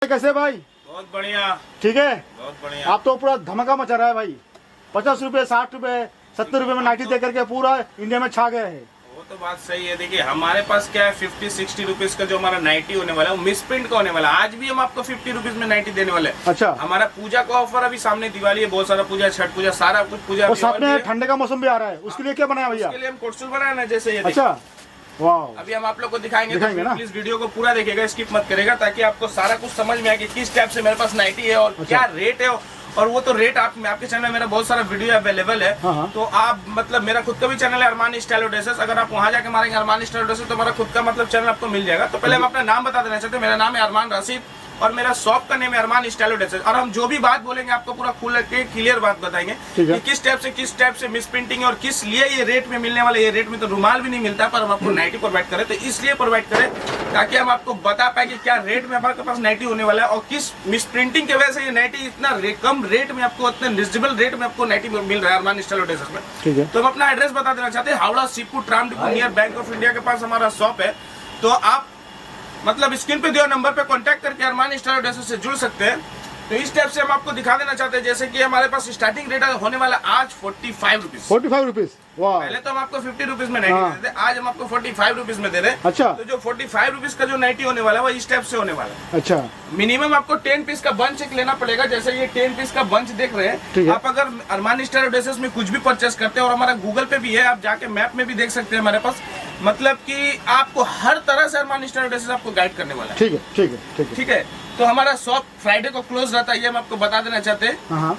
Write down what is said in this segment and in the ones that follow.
कैसे भाई? बहुत बढ़िया। ठीक है, बहुत बढ़िया। आप तो पूरा धमाका मचा रहा है भाई। 50 रुपए, 60 रुपए, 70 रुपए में नाइटी दे करके पूरा इंडिया में छा गए है। वो तो बात सही है। देखिए हमारे पास क्या है, 50-60 रुपीज का जो हमारा नाइटी होने वाला है वो मिस प्रिंट का होने वाला है। आज भी हम आपको 50 रुपीज में नाइटी देने वाले हैं। अच्छा, हमारा पूजा का ऑफर अभी सामने दिवाली है, बहुत सारा पूजा, छठ पूजा, सारा कुछ पूजा। और साथ में ठंडे का मौसम भी आ रहा है, उसके लिए क्या बनाया भैया? उसके लिए हम कोटसूल बनाए ना, जैसे ये। अच्छा, वाह। अभी हम आप लोग को दिखाएंगे तो ना? प्लीज वीडियो को पूरा देखिएगा, स्किप मत करेगा, ताकि आपको सारा कुछ समझ में आए कि किस टाइप से मेरे पास नाइटी है और क्या रेट है। और वो तो रेट आपके चैनल में मेरा बहुत सारा वीडियो अवेलेबल है। तो आप मतलब मेरा खुद का भी चैनल है अरमान स्टाइल ड्रेसेस। अगर आप वहां जाके मारेंगे अरमान स्टाइल ड्रेसेस तो मेरा खुद का मतलब चैनल आपको मिल जाएगा। तो पहले हम अपना नाम बता देना चाहते हैं। मेरा नाम है अरमान रशीद और मेरा शॉप का नेम है अरमान स्टाइल ड्रेसेस। और हम जो भी बात बोलेंगे आपको पूरा खुल के क्लियर बात बताएंगे कि किस टाइप से मिस प्रिंटिंग और किस लिए ये रेट में मिलने वाले। ये रेट में तो रुमाल भी नहीं मिलता, पर हम आपको नाइटी प्रोवाइड करें तो इसलिए प्रोवाइड करें ताकि हम आपको बता पाए कि क्या रेट में हमारे पास नाइटी होने वाला है और किस मिस प्रिंटिंग की वजह से ये नाइटी इतना कम रेट में आपको, इतने रिजनेबल रेट में आपको नाइटी मिल रहा है अरमान स्टाइल ड्रेसेस में। तो हम अपना एड्रेस बता देना चाहते हैं। Howrah Sipu tram depot near bank of India के पास हमारा शॉप है। तो आप मतलब स्क्रीन पे दिए नंबर पे कांटेक्ट करके अरमान स्टाइल ड्रेसेस से जुड़ सकते हैं। तो इस टाइप से हम आपको दिखा देना चाहते हैं, जैसे कि हमारे पास स्टार्टिंग रेट होने वाला आज 45 रुपीज। 45 रुपीज, वाह। पहले तो हम आपको 50 रुपीज में नाइटी देते थे, आज हम आपको 45 रुपीज में दे रहे हैं। अच्छा, तो जो 45 रुपीज का जो नाइटी होने वाला है वो इस टाइप से होने वाला है। अच्छा, मिनिमम आपको 10 पीस का बंच एक लेना पड़ेगा। जैसे ये 10 पीस का बंच देख रहे हैं आप, अगर अरमान स्टाइल ड्रेसेस में कुछ भी परचेस करते हैं, और हमारा गूगल पे भी है, आप जाके मैप में भी देख सकते हैं हमारे पास, मतलब कि आपको हर तरह से अरमान स्टाइल ड्रेसेस आपको गाइड करने वाला है। ठीक है, ठीक है, ठीक है, ठीक है। तो हमारा शॉप फ्राइडे को क्लोज रहता है, ये हम आपको बता देना चाहते हैं।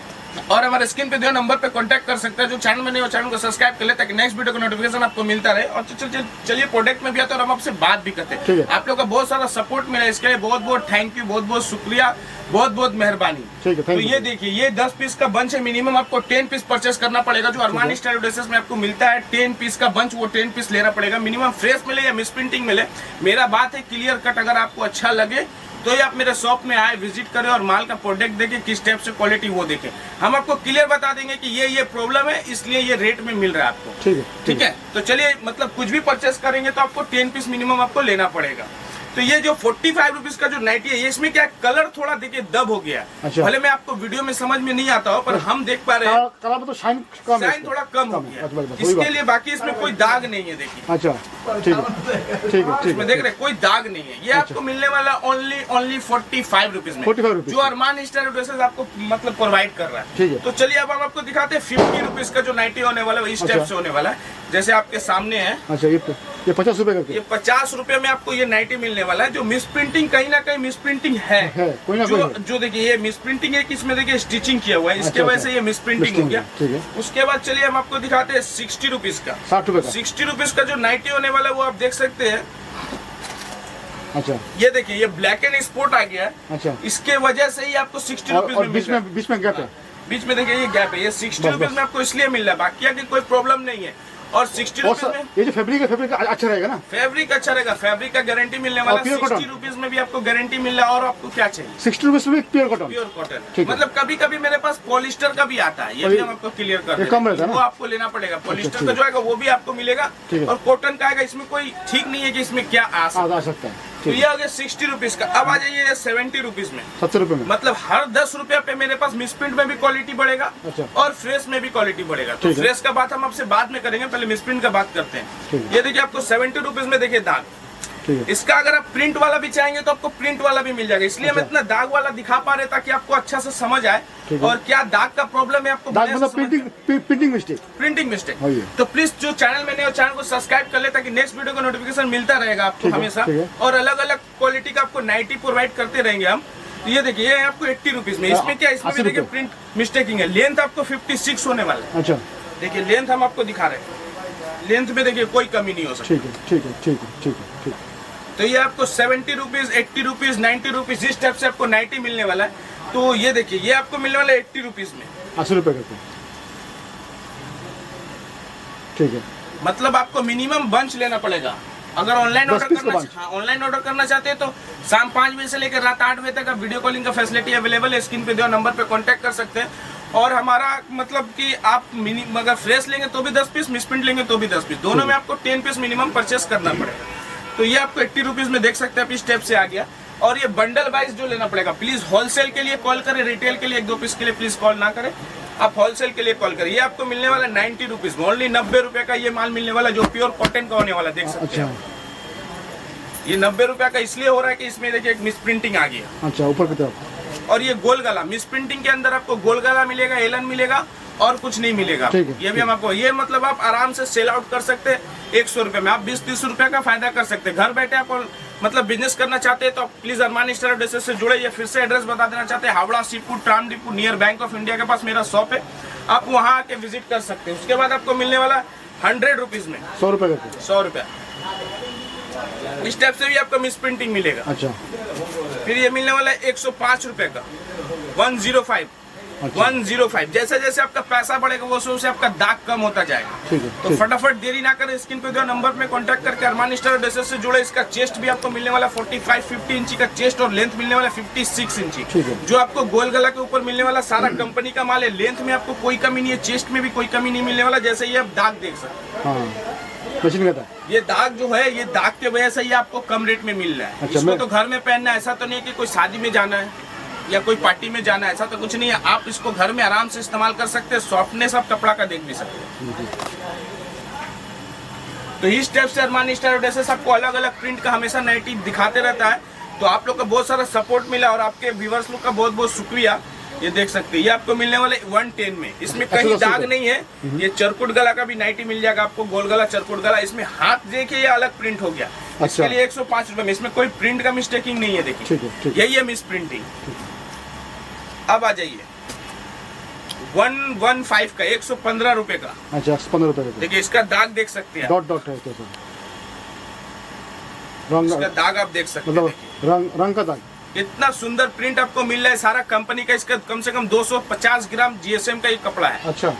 और हमारे स्क्रीन पे जो नंबर पे कांटेक्ट कर सकते हैं। जो चैनल में नहीं हो चैनल को सब्सक्राइब कर ले ताकि नेक्स्ट वीडियो का नोटिफिकेशन आपको मिलता रहे। और चलिए प्रोडक्ट में भी आते हैं और हम आपसे बात भी करते हैं। आप लोग का बहुत सारा सपोर्ट मिला, इसके लिए बहुत बहुत थैंक यू, बहुत बहुत शुक्रिया, बहुत बहुत मेहरबानी। तो ये देखिए, ये 10 पीस का बंच है। मिनिमम आपको 10 पीस परचेस करना पड़ेगा। जो अरमान स्टाइल ड्रेसेस में आपको मिलता है 10 पीस का बंच, वो 10 पीस लेना पड़ेगा। मिनिमम फ्रेश मिले या मिस प्रिंटिंग मिले, मेरा बात है क्लियर कट। अगर आपको अच्छा लगे तो ये आप मेरे शॉप में आए, विजिट करें और माल का प्रोडक्ट देखें, किस टाइप से क्वालिटी वो देखें। हम आपको क्लियर बता देंगे कि ये प्रॉब्लम है, इसलिए ये रेट में मिल रहा है आपको। ठीक है। तो चलिए, मतलब कुछ भी परचेस करेंगे तो आपको 10 पीस मिनिमम आपको लेना पड़ेगा। तो ये जो 45 रुपीज का जो नाइटी है, इसमें क्या कलर थोड़ा देखिए दब हो गया। अच्छा। भले मैं आपको वीडियो में समझ में नहीं आता हो, पर हम देख पा रहे हैं कलर में तो शाइन थोड़ा कम हो गया। इसके लिए बाकी इसमें कोई दाग नहीं है, देखिए। अच्छा, ठीक है, ठीक है, इसमें देख रहे कोई दाग नहीं है। ये आपको मिलने वाला ओनली 45 रुपीज में, जो अरमान स्टाइल ड्रेसेस आपको मतलब प्रोवाइड कर रहा है। तो चलिए अब हम आपको दिखाते हैं 50 रुपीज का जो नाइटी होने वाला है, इस टाइप से होने वाला है, जैसे आपके सामने है। अच्छा, ये 50 रुपए का, ये 50 रुपए में आपको ये नाइटी मिलने वाला है। जो मिस प्रिंटिंग कहीं ना कहीं मिस प्रिंटिंग है, कोई ना कोई। जो देखिए ये मिस प्रिंटिंग है कि इसमें देखिए स्टिचिंग किया हुआ है, इसके वजह से ये मिस प्रिंटिंग हो गया। उसके बाद चलिए हम आपको दिखाते हैं 60 रुपीज का, 60 रुपीज का जो नाइटी होने वाला है वो आप देख सकते हैं। अच्छा, ये देखिए, ये ब्लैक एंड स्पॉट आ गया है। अच्छा, इसके वजह से ही आपको 60 रुपीज में बीच में गैप है। बीच में देखिए ये गैप है, ये 60 रुपीज में आपको इसलिए मिल रहा है, बाकी आगे कोई प्रॉब्लम नहीं है। और 60 रुपीज में ये जो फैब्रिक अच्छा रहेगा ना, फैब्रिक अच्छा रहेगा, फैब्रिक का गारंटी मिलने वाला। 60 रुपीज में भी आपको गारंटी मिल रहा है। और आपको क्या चाहिए? 60 रुपीज में प्योर कॉटन। मतलब कभी कभी मेरे पास पॉलिस्टर का भी आता है, ये भी हम आपको क्लियर कर दें। वो आपको लेना पड़ेगा। पॉलिस्टर का जो आएगा वो भी आपको मिलेगा, और कॉटन का आएगा। इसमें कोई ठीक नहीं है कि इसमें क्या आ सकता है। तो ये हो गया 60 रुपीज का। अब आ जाइए 70 रुपीज में, 70 रुपए में। मतलब हर 10 रुपया पे मेरे पास मिस प्रिंट में भी क्वालिटी बढ़ेगा और फ्रेश में भी क्वालिटी बढ़ेगा। तो फ्रेश का बात हम आपसे बाद में करेंगे, पहले मिस प्रिंट का बात करते हैं। ये देखिए आपको 70 रुपीज में देखिए दाग। इसका अगर आप प्रिंट वाला भी चाहेंगे तो आपको प्रिंट वाला भी मिल जाएगा। इसलिए हम इतना दाग वाला दिखा पा रहे ताकि आपको अच्छा से समझ आए और क्या दाग का प्रॉब्लम है आपको। Printing mistake. तो प्लीज जो चैनल में नहीं हो चैनल को सब्सक्राइब कर ले ताकि नेक्स्ट वीडियो का नोटिफिकेशन मिलता रहेगा आपको हमेशा। और अलग अलग क्वालिटी का आपको नाइटी प्रोवाइड करते रहेंगे हम। तो ये देखिए, ये आपको 80 रुपीज में। इसमें क्या, इसमें भी देखिए प्रिंट मिस्टेकिंग है। लेंथ आपको 56 होने वाला है। अच्छा, देखिए लेंथ हम आपको दिखा रहे हैं, लेंथ में देखिए कोई कमी नहीं हो सकती। ठीक है। तो ये आपको 70 रुपीज, 80 रुपीज, 90 रुपीज, इस टाइप से आपको नाइटी मिलने वाला है। तो ये देखिए, ये आपको मिलने वाला है 80 रुपीज में, 80 रुपए का। ठीक है, मतलब आपको मिनिमम बंच लेना पड़ेगा। अगर ऑनलाइन ऑर्डर करना चाहते हैं तो शाम 5 बजे से लेकर रात 8 बजे तक आप वीडियो कॉलिंग का फैसिलिटी अवेलेबल है। स्क्रीन पे दिए नंबर पे कांटेक्ट कर सकते हैं। और हमारा मतलब कि आप अगर फ्रेश लेंगे तो भी 10 पीस, मिस प्रिंट लेंगे तो भी 10 पीस, दोनों में आपको 10 पीस मिनिमम परचेस करना पड़ेगा। तो ये आपको 80 रुपीज में देख सकते हैं आप, इस स्टेप से आ गया। और ये बंडल वाइज जो लेना पड़ेगा, प्लीज होलसेल के लिए कॉल करें, रिटेल के लिए 1-2 पीस के लिए प्लीज कॉल ना करें, आप होलसेल के लिए कॉल करें। ये आपको मिलने वाला 90 रुपीज में, ओनली 90 रुपए का ये माल मिलने वाला, जो प्योर कॉटन का होने वाला, देख सकते हैं। ये 90 रुपए का इसलिए हो रहा है कि इसमें देखिए एक मिस प्रिंटिंग आ गया। अच्छा, ऊपर की तरफ। और ये गोल गला, मिस प्रिंटिंग के अंदर आपको गोल गला मिलेगा, एलन मिलेगा और कुछ नहीं मिलेगा। ये भी हम आपको, ये मतलब आप आराम से सेल आउट कर सकते हैं 100 रुपए में, आप 20-30 रुपए का फायदा कर सकते हैं। घर बैठे आप मतलब बिजनेस करना चाहते हैं तो आप please Armani style of dresses से जुड़े। ये फिर से एड्रेस बता देना चाहते हैं, Howrah seafood tram depot near bank of India के पास मेरा शॉप है, आप वहाँ आके विजिट कर सकते हैं। उसके बाद आपको मिलने वाला 100 रुपीज में 100 रुपए का, 100 रुपया। इस टाइप से भी आपको मिस प्रिंटिंग मिलेगा। अच्छा, फिर ये मिलने वाला है 105 रुपए का, 105। अच्छा। 105। जैसे जैसे आपका पैसा बढ़ेगा वो से आपका दाग कम होता जाएगा। ठीक है, तो फटाफट देरी ना करें, स्क्रीन पे जो नंबर पे कांटेक्ट करके अरमानी स्टाइल ड्रेसेस से जुड़े। इसका चेस्ट भी आपको मिलने वाला 45-50 इंची का चेस्ट और लेंथ मिलने वाला 56 इंची। ठीक है। जो आपको गोल गला के ऊपर मिलने वाला सारा कंपनी का माल है, लेंथ में आपको कोई कमी नहीं है, चेस्ट में भी कोई कमी नहीं मिलने वाला। जैसे ये आप दाग देख सकते हैं, मशीन का था। ये दाग जो है, ये दाग के वजह से ये आपको कम रेट में मिल रहा है। अच्छा, इसको तो घर में पहनना है, ऐसा तो नहीं है कि कोई शादी में जाना है या कोई पार्टी में जाना है, ऐसा तो कुछ नहीं है। आप इसको घर में आराम से इस्तेमाल कर सकते हैं, सॉफ्टनेस आप कपड़ा का देख भी सकते हैं। तो इस टाइप से अरमानी स्टाइल ड्रेसेस आपको अलग अलग प्रिंट का हमेशा नाइटी दिखाते रहता है, तो आप लोग का बहुत सारा सपोर्ट मिला और आपके व्यूअर्स लोग का बहुत बहुत शुक्रिया। ये देख सकते हैं, ये आपको मिलने वाले 110 में, इसमें कहीं दाग नहीं है। ये चरकुट गला का भी नाइटी मिल जाएगा आपको, गोल गला चरकुट गला। इसमें हाथ देखिए ये अलग प्रिंट हो गया। अच्छा। इसके लिए 105 रुपए में, इसमें कोई प्रिंट का मिस्टेकिंग नहीं है। देखिए यही है मिस प्रिंटिंग। अब आ जाइए 115 का, 115 रुपए का। अच्छा, 15 रुपए का। देखिए इसका दाग देख सकते हैं, डॉट डॉट है तो रंग, इसका दाग आप देख सकते हैं। मतलब रंग का दाग। इतना सुंदर प्रिंट आपको मिल रहा है, सारा कंपनी का। इसका कम से कम 250 ग्राम जीएसएम का ये कपड़ा है। अच्छा,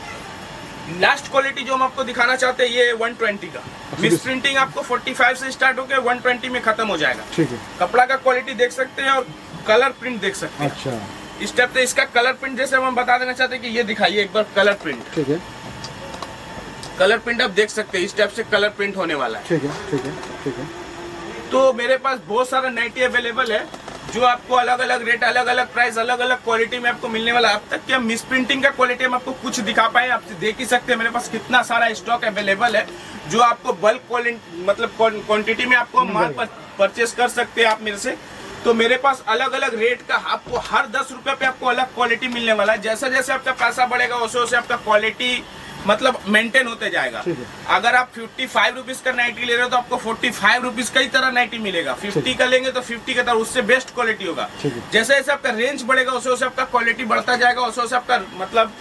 लास्ट क्वालिटी जो हम आपको दिखाना चाहते हैं ये 120 का। मिस प्रिंटिंग आपको 45 से स्टार्ट होकर 120 में खत्म हो जाएगा। ठीक है। कपड़ा का क्वालिटी देख सकते हैं और कलर प्रिंट देख सकते हैं। अच्छा, इस टाइप से इसका कलर प्रिंट जैसे हम बता देना चाहते हैं कि ये दिखाइए एक बार कलर प्रिंट। ठीक है, कलर प्रिंट आप देख सकते हैं, इस टाइप से कलर प्रिंट होने वाला है। ठीक है, ठीक है, ठीक है। तो मेरे पास बहुत सारा नाइटी अवेलेबल है, जो आपको अलग अलग रेट, अलग अलग प्राइस, अलग अलग क्वालिटी में आपको मिलने वाला है। अब तक क्या मिस प्रिंटिंग का क्वालिटी हम आपको कुछ दिखा पाए, आप देख ही सकते हैं मेरे पास कितना सारा स्टॉक अवेलेबल है, जो आपको बल्क मतलब क्वांटिटी में आपको माल परचेस कर सकते हैं आप मेरे से। तो मेरे पास अलग अलग रेट का आपको हर 10 रुपए पे आपको अलग क्वालिटी मिलने वाला है। जैसे जैसे आपका पैसा बढ़ेगा वैसे वैसे आपका क्वालिटी मतलब मेंटेन होते जाएगा। अगर आप 55 रुपीज का नाइटी ले रहे हो तो आपको 45 रुपीज का ही तरह नाइटी मिलेगा। 50 का लेंगे तो 50 का तरह, उससे बेस्ट क्वालिटी होगा। जैसे जैसे आपका रेंज बढ़ेगा वैसे वैसे आपका क्वालिटी बढ़ता जाएगा, वैसे वैसे आपका मतलब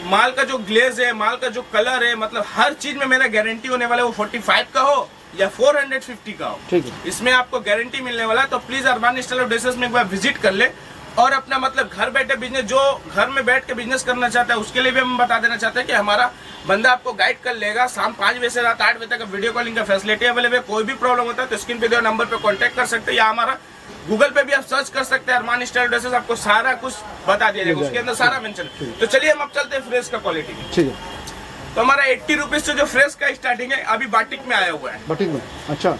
माल का जो ग्लेज है, माल का जो कलर है, मतलब हर चीज में मेरा गारंटी होने वाला है, वो 45 का हो या 450 का हो, इसमें आपको गारंटी मिलने वाला है। तो please Armani style of dresses में एक बार विजिट कर ले और अपना मतलब घर बैठे बिजनेस, जो घर में बैठ के बिजनेस करना चाहता है उसके लिए भी हम बता देना चाहते हैं कि हमारा बंदा आपको गाइड कर लेगा। शाम 5 बजे से रात 8 बजे तक वीडियो कॉलिंग का फैसिलिटी अवेलेबल है। कोई भी प्रॉब्लम होता है तो स्क्रीन पे दिए नंबर पे कांटेक्ट कर सकते हैं, या हमारा गूगल पे भी आप सर्च कर सकते हैं अरमानी स्टाइल ड्रेसेस, आपको सारा कुछ बता दिया जाएगा, उसके अंदर सारा मेंशन है। तो चलिए हम अब चलते हैं फ्रेश का क्वालिटी में। ठीक है। तो हमारा 80 रुपीज से जो फ्रेश का स्टार्टिंग है, अभी बाटिक में आया हुआ है। बाटिक में, अच्छा,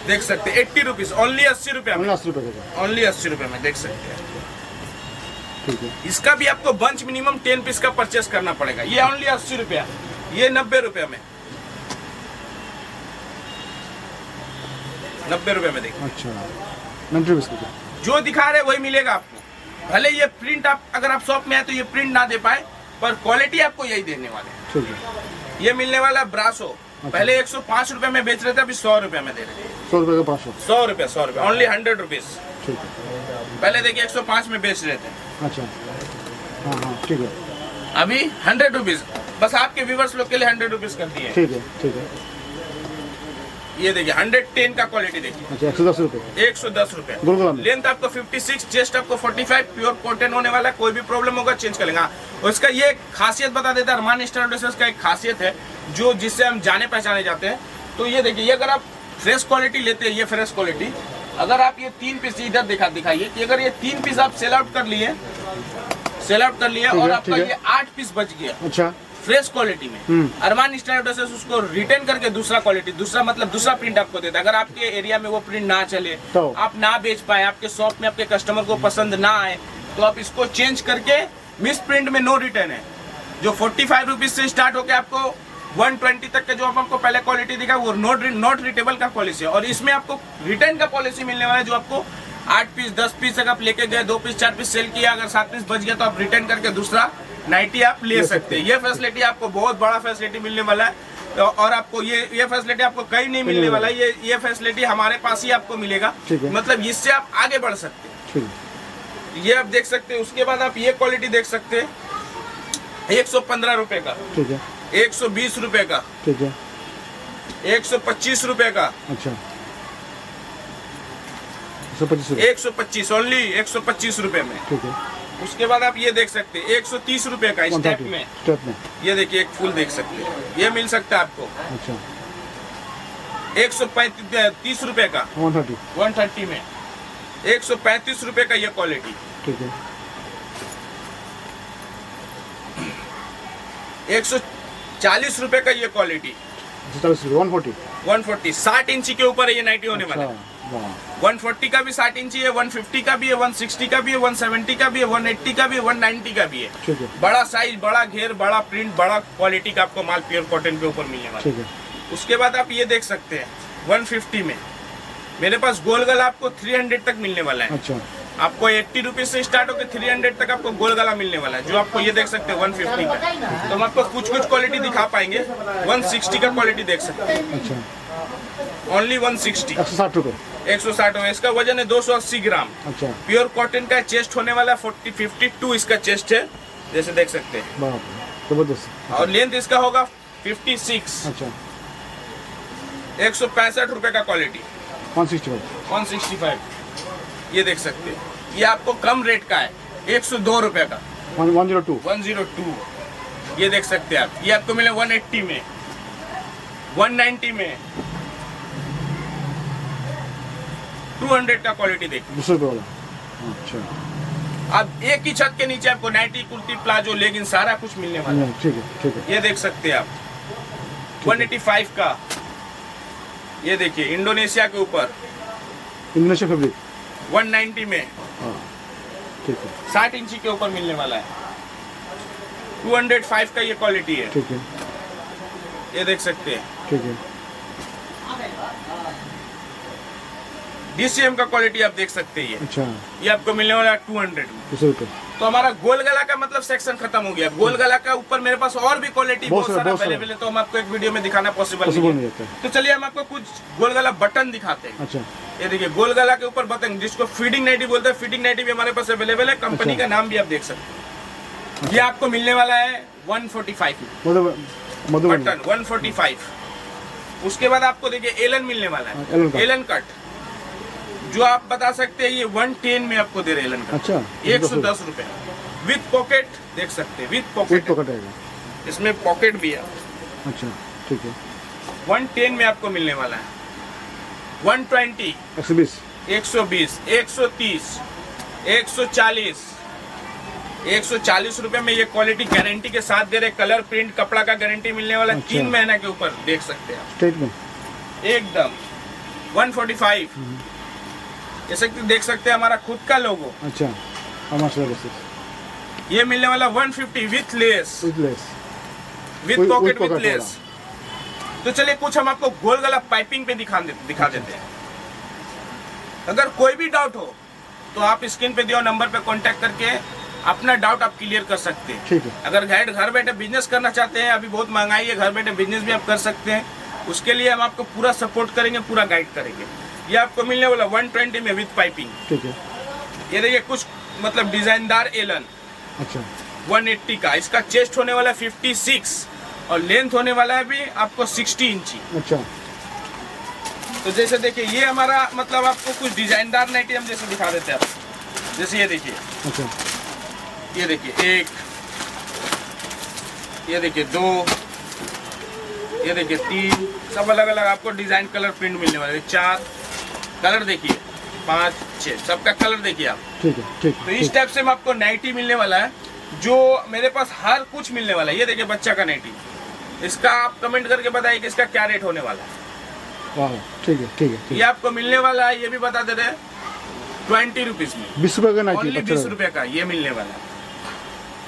देख सकते हैं 80 रुपीज, ओनली 80 रुपए में, 80 रुपए का, ओनली 80 रुपए में, देख सकते हैं। ठीक है। इसका भी आपको बंच मिनिमम 10 पीस का परचेस करना पड़ेगा। ये ओनली 80 रुपया, ये 90 रुपए में, 90 रुपए में देखिए। अच्छा, 90 रुपए का जो दिखा रहे वही मिलेगा आपको। भले ये प्रिंट आप अगर आप शॉप में आए तो ये प्रिंट ना दे पाए, पर क्वालिटी आपको यही देने वाले हैं। ठीक है। ये मिलने वाला ब्रासो, पहले 105 रुपए में बेच रहे थे, अभी 100 रुपए में दे रहे हैं। 100 रुपए का 500, 100 रुपए, 100 रुपए, ओनली 100 रुपीज। ठीक है। पहले देखिए 105 में बेच रहे थे, अच्छा, हाँ हाँ, ठीक है। अभी 100 रुपीज, बस आपके व्यूवर्स लोग के लिए 100 रुपीज कर दिए। ठीक है, ठीक है। ये देखिए 110 का क्वालिटी देखिए। अच्छा, 110 रुपए, 110 रुपए। गुलगुला में लेंथ आपको 56, चेस्ट आपको 45, प्योर कॉटन होने वाला है। कोई भी प्रॉब्लम होगा चेंज कर लेंगे। और इसका ये खासियत बता देता है, अरमानी स्टाइल ड्रेसेस का एक खासियत है जो जिससे हम जाने पहचाने जाते हैं। तो ये देखिए, ये अगर आप फ्रेश क्वालिटी लेते हैं, ये फ्रेश क्वालिटी, अगर आप ये 3 पीस इधर दिखाइए कि अगर ये 3 पीस आप सेल आउट कर लिए और आपका ये 8 पीस बच गया। अच्छा, फ्रेश क्वालिटी में। अरमान स्टाइल ड्रेसेस उसको रिटर्न करके दूसरा क्वालिटी, दूसरा मतलब दूसरा प्रिंट आपको देता है। अगर आपके एरिया में वो प्रिंट ना चले, तो आप ना बेच पाए, आपके शॉप में आपके कस्टमर को पसंद ना आए, तो आप इसको चेंज करके, मिस प्रिंट में नो रिटर्न है, जो 45 रुपीज से स्टार्ट होकर आपको 120 तक का जो आपको पहले क्वालिटी दिखा वो नॉट रिटेबल का पॉलिसी है। और इसमें आपको रिटर्न का पॉलिसी मिलने वाला है, जो आपको 8 पीस 10 पीस तक आप लेके गए, 2 पीस 4 पीस सेल किया, अगर 7 पीस बच गया तो आप रिटर्न करके दूसरा नाइटी आप ले सकते हैं। ये फैसिलिटी आपको बहुत बड़ा फैसिलिटी मिलने वाला है। तो और आपको ये फैसिलिटी आपको कहीं नहीं मिलने वाला है, ये फैसिलिटी हमारे पास ही आपको मिलेगा। मतलब इससे आप आगे बढ़ सकते हैं। ये आप देख सकते हैं। उसके बाद आप ये क्वालिटी देख सकते हैं, 115 रुपए का, ठीक है, 120 रुपए का, ठीक है, 125 रुपए का, अच्छा 125 ओनली 125 रुपए में, ठीक है। उसके बाद आप ये देख सकते हैं 130 रुपए का स्टेप में, ये देखिए एक फुल देख सकते हैं, ये मिल सकता है आपको। अच्छा 130 रुपए का 130 में, 135 रुपए का ये क्वालिटी, ठीक है, 140 रुपए का ये क्वालिटी, 140 60 इंची के ऊपर है ये नाइटी होने वाला है। 140 का भी 60 इंची है, 150 का भी है, 160 का भी है, 170 का भी है, 180 का भी है, 190 का भी है। बड़ा साइज, बड़ा घेर, बड़ा प्रिंट, बड़ा क्वालिटी का आपको माल प्योर कॉटन के ऊपर मिलने वाला है। उसके बाद आप ये देख सकते हैं 150 में मेरे पास गोल गला आपको 300 तक मिलने वाला है। अच्छा, आपको 80 रुपीज से स्टार्ट होकर 300 तक आपको गोल गला मिलने वाला है, जो आपको ये देख सकते हैं 150 का। तो हम आपको कुछ क्वालिटी दिखा पाएंगे। 160 का क्वालिटी देख सकते हैं, अच्छा ओनली 160, 160 रुपए, 160 रुपए। इसका वजन है 280 ग्राम। अच्छा, प्योर कॉटन का चेस्ट होने वाला है 52 इसका चेस्ट है, जैसे देख सकते हैं। बाप रे, जबरदस्त। और लेंथ इसका होगा 56। अच्छा 165 रुपए का क्वालिटी, 165, ये देख सकते हैं। ये आपको कम रेट का है, 102 रुपए का, 102, ये देख सकते हैं आप। ये आपको मिले 180 में, 190 में, 200 का क्वालिटी देखिए, 200 रुपए वाला। अच्छा, अब एक ही छत के नीचे आपको नाइटी, कुर्ती, प्लाजो, लेगिन सारा कुछ मिलने वाला है। ठीक है, ठीक है, ये देख सकते हैं आप। 185 का, ये देखिए इंडोनेशिया के ऊपर, इंडोनेशिया फैब्रिक, 190 में, ठीक है, 60 इंची के ऊपर मिलने वाला है। 205 का ये क्वालिटी है, ठीक है, ये देख सकते हैं। ठीक है, DCM का क्वालिटी आप देख सकते हैं। अच्छा, ये आपको मिलने वाला है 200 में। 200 रुपए। तो हमारा गोल गला का मतलब सेक्शन खत्म हो गया। गोल गला का ऊपर मेरे पास और भी क्वालिटी बहुत सारा अवेलेबल है, तो हम आपको एक वीडियो में दिखाना पॉसिबल नहीं है। तो चलिए हम आपको कुछ गोल गला बटन दिखाते हैं। अच्छा, ये देखिए गोल गला के ऊपर बटन, जिसको फीडिंग नाइटी बोलते हैं, फीडिंग नाइटी भी हमारे पास अवेलेबल है। कंपनी का नाम भी आप देख सकते हैं। ये आपको मिलने वाला है 145 बटन, 145। उसके बाद आपको देखिए एलन मिलने वाला है, एलन कट, जो आप बता सकते हैं ये 110 में आपको दे रहे एलन कट। अच्छा, 110 रुपए विथ पॉकेट, देख सकते हैं विथ पॉकेट, इसमें पॉकेट भी है। अच्छा, ठीक है, 110 में आपको मिलने वाला है। 120, 120, 120, 130, 140, 140 रुपए में ये क्वालिटी गारंटी के साथ दे रहे। कलर, प्रिंट, कपड़ा का गारंटी मिलने वाला है। 3 महीना के ऊपर देख सकते हैं स्ट्रेट में एकदम। 145, जैसे कि देख सकते हैं हमारा खुद का लोगो। अच्छा, ये मिलने वाला 150 with less, with pocket, with less. तो चलिए कुछ हम आपको गोल गला पाइपिंग पे दिखा देते हैं। अगर कोई भी डाउट हो तो आप स्क्रीन पे दिए नंबर पे कांटेक्ट करके अपना डाउट आप क्लियर कर सकते हैं। ठीक है। अगर घर बैठे बिजनेस करना चाहते हैं, अभी बहुत महंगाई है, घर बैठे बिजनेस भी आप कर सकते हैं। उसके लिए हम आपको पूरा सपोर्ट करेंगे, पूरा गाइड करेंगे। ये आपको मिलने वाला 120 में विथ पाइपिंग। ठीक है। ये देखिए कुछ मतलब डिजाइनदार एलन। अच्छा, 180 का। इसका चेस्ट होने वाला 56 और लेंथ होने वाला है भी आपको 60 इंची। अच्छा, तो जैसे देखिए ये हमारा मतलब आपको कुछ डिजाइनदार नाइटी हम जैसे दिखा देते हैं आप। जैसे ये देखिए, अच्छा, ये देखिए 1, ये देखिए 2, ये देखिए 3, सब अलग अलग आपको डिजाइन, कलर, प्रिंट मिलने वाले। 4 कलर देखिए, 5, 6, सबका कलर देखिए आप। ठीक है, ठीक तो इस टाइप से हम आपको नाइटी मिलने वाला है। जो मेरे पास हर कुछ मिलने वाला है। ये देखिए बच्चा का नाइटी, इसका आप कमेंट करके बताइए कि इसका क्या रेट होने वाला है। वाह, ठीक है ठीक है। ये आपको मिलने वाला है, ये भी बता दे रहे हैं 20 रुपीज में, 20 रुपए का नाइटी, ओनली 20 रुपए का ये मिलने वाला है।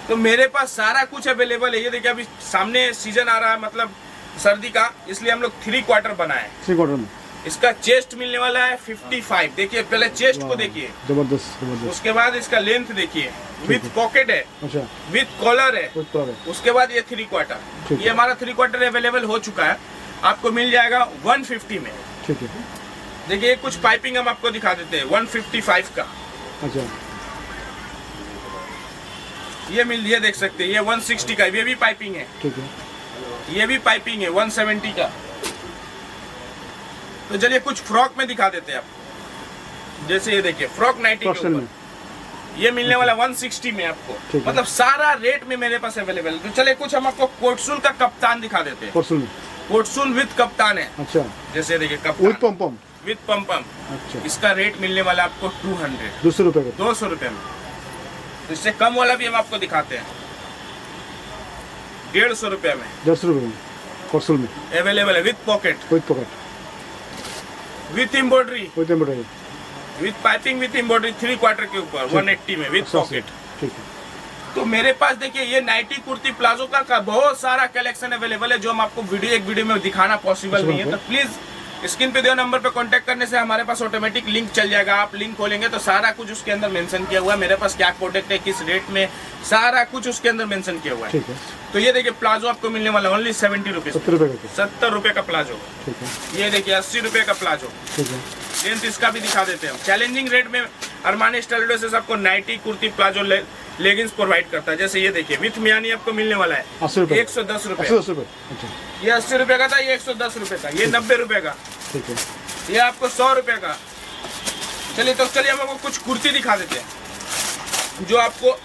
तो मेरे पास सारा कुछ अवेलेबल है। ये देखिए अभी सामने सीजन आ रहा है, मतलब सर्दी का, इसलिए हम लोग 3 क्वार्टर बनाए। 3 क्वार्टर में इसका चेस्ट मिलने वाला है 55। देखिए पहले चेस्ट को देखिए, जबरदस्त जबरदस्त। उसके बाद इसका लेंथ देखिए, विथ पॉकेट है, अच्छा, विथ कॉलर है, कुछ तो है। उसके बाद ये 3 क्वार्टर, ठीक है। ये हमारा 3 क्वार्टर अवेलेबल हो चुका है, आपको मिल जाएगा 150 में। ठीक है। देखिए कुछ पाइपिंग हम आपको दिखा देते हैं 155 का। अच्छा, ये देख सकते हैं, ये 160 का, ये भी पाइपिंग है, ठीक है। ये भी पाइपिंग है 170 का। तो चलिए कुछ फ्रॉक में दिखा देते हैं आपको। जैसे ये देखिए फ्रॉक नाइटी के कॉस्टल में ऊपर ये मिलने वाला 160 में आपको, ठीक है। मतलब सारा रेट में मेरे पास अवेलेबल है। तो चलिए कुछ हम आपको कोटसूल का कप्तान दिखा देते हैं। कॉस्टल में, कोटसूल विथ कप्तान है। अच्छा, जैसे देखिए विद कप्तान पम पम, विथ पम। अच्छा, इसका रेट मिलने वाला आपको 200, 200 रुपए का। 200 रुपए में। तो इससे कम वाला भी हम आपको दिखाते हैं 150 रुपए में 10 रुपए में कॉस्टल में, अवेलेबल है, with pocket, with pocket, with embroidery, with embroidery, with piping, with embroidery 3 quarter के ऊपर 180 में, विथ पॉकेट। ठीक है। तो मेरे पास देखिए ये नाइटी कुर्ती प्लाजो का बहुत सारा कलेक्शन अवेलेबल है, जो हम आपको एक वीडियो में दिखाना पॉसिबल नहीं है। तो प्लीज स्क्रीन पे दिए नंबर पे कांटेक्ट करने से हमारे पास ऑटोमेटिक लिंक चल जाएगा। आप लिंक खोलेंगे तो सारा कुछ उसके अंदर मेंशन किया हुआ है, मेरे पास क्या प्रोडक्ट है, किस रेट में, सारा कुछ उसके अंदर मेंशन किया हुआ है। ठीक है। तो ये देखिए प्लाजो आपको मिलने वाला ओनली 70 रुपीज, 70 रुपए का। 70 रुपए का प्लाजो। ठीक है। ये देखिए 80 रुपए का प्लाजो। ठीक है। लेंथ इसका भी दिखा देते हैं हम। चैलेंजिंग रेट में अरमानी स्टाइल से आपको nighty kurti palazzo leggings provide करता है। जैसे ये देखिए विथ मियानी आपको मिलने वाला है 80 रुपए, 110 रुपए। 10 रुपए, अच्छा, ये 80 रुपए का था, ये 110 रुपए का, ये 90 रुपए का, ठीक है। ये आपको 100 रुपए का। चलिए हम आपको कुछ कुर्ती दिखा देते हैं जो आपको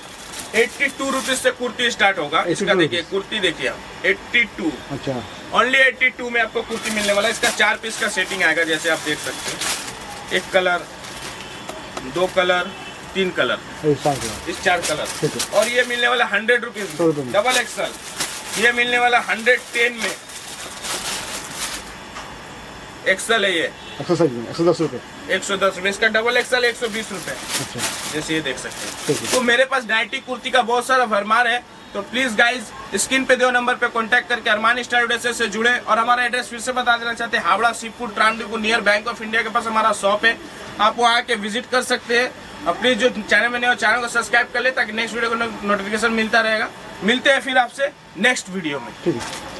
82 रुपीज से कुर्ती स्टार्ट होगा। इसका देखिए कुर्ती देखिए आप 82, अच्छा, ओनली 82 में आपको कुर्ती मिलने वाला है। इसका 4 पीस का सेटिंग आएगा, जैसे आप देख सकते हैं, 1 कलर, 2 कलर, 3 कलर, इस 4 कलर। ठीक है। और ये मिलने वाला 100 रुपीज, 100 रुपए में। Double axle. ये मिलने वाला 110 में, एक्सल है ये, एक्सरसाइज में 110 रुपए, 110 रुपए। इसका डबल एक्सल 120 रुपए, अच्छा, जैसे ये देख सकते ठीक हैं। है। तो मेरे पास नाइटी कुर्ती का बहुत सारा भरमार है। तो प्लीज गाइज स्क्रीन पे दो नंबर पे कांटेक्ट करके अरमानी स्टाइल ड्रेसेस से जुड़े। और हमारा एड्रेस फिर से बता देना चाहते हैं, Howrah seafood transport near bank of India के पास हमारा शॉप है, आप वहाँ आके विजिट कर सकते हैं। और प्लीज जो चैनल में नए हो चैनल को सब्सक्राइब कर ले, ताकि नेक्स्ट वीडियो को नोटिफिकेशन मिलता रहेगा। मिलते हैं फिर आपसे नेक्स्ट वीडियो में। ठीक है।